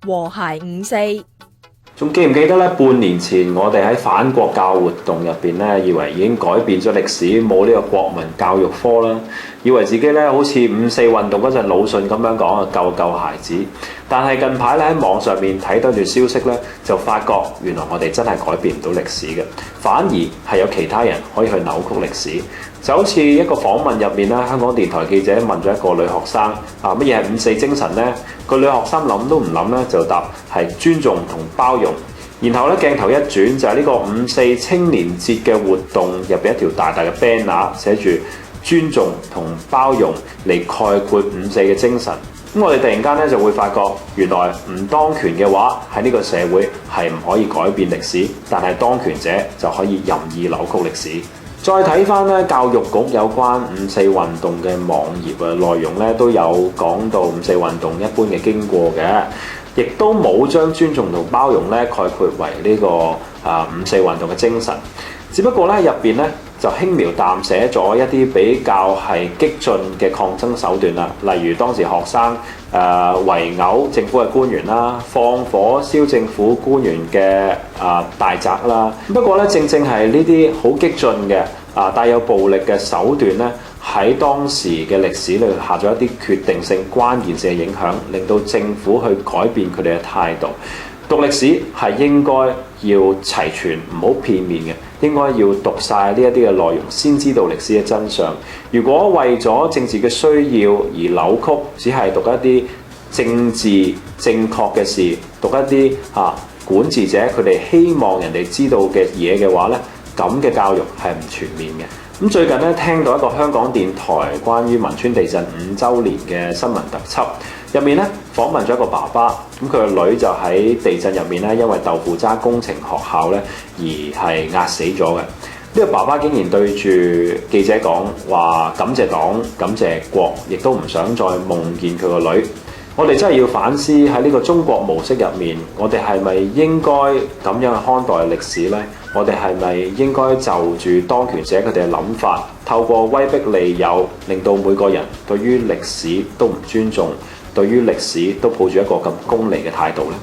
和諧五四。仲記唔記得咧？半年前我哋喺反國教活動入邊咧，以為已經改變咗歷史，冇呢個國民教育科啦，以為自己咧好似五四運動嗰陣魯迅咁樣講啊，救孩子。但係近排咧喺網上面睇到段消息咧，就發覺原來我哋真係改變唔到歷史嘅，反而係有其他人可以去扭曲歷史。就好似一個訪問入面啦，香港電台記者問咗一個女學生啊，乜嘢係五四精神呢？個女學生諗都唔諗咧，就答係尊重同包容。然後咧鏡頭一轉，就係呢個五四青年節嘅活動入邊一條大大嘅 banner，寫住尊重同包容嚟概括五四嘅精神。咁我哋突然間咧就會發覺，原來唔當權嘅話喺呢個社會係唔可以改變歷史，但係當權者就可以任意扭曲歷史。再睇翻咧教育局有關五四運動嘅網頁啊，內容咧都有講到五四運動一般嘅經過嘅，亦都冇將尊重同包容咧概括為呢個五四運動嘅精神。只不過咧入邊咧就輕描淡寫咗一啲比較係激進嘅抗爭手段啦，例如當時學生圍毆政府嘅官員啦，放火燒政府官員嘅大宅啦。不過咧正正係呢啲好激進嘅帶有暴力嘅手段咧，喺當時嘅歷史裏下咗一啲決定性、關鍵性嘅影響，令到政府去改變佢哋嘅態度。讀歷史係應該要齊全，唔好片面嘅，應該要讀晒呢一啲嘅內容先知道歷史嘅真相。如果為咗政治嘅需要而扭曲，只係讀一啲政治正確嘅事，讀一啲管治者佢哋希望人哋知道嘅嘢嘅話咧，咁嘅教育係唔全面嘅。咁最近咧聽到一個香港電台關於汶川地震5週年嘅新聞特輯，入面咧訪問咗一個爸爸，咁佢個女就喺地震入面咧，因為豆腐渣工程學校咧而係壓死咗嘅。呢個爸爸竟然對住記者講話感謝黨、感謝國，亦都唔想再夢見佢個女。我哋真係要反思喺呢個中國模式入面，我哋係咪應該咁樣去看待歷史呢？我哋係咪應該就住當權者佢哋嘅諗法，透過威逼利誘，令到每個人對於歷史都唔尊重，對於歷史都抱住一個咁功利嘅態度呢？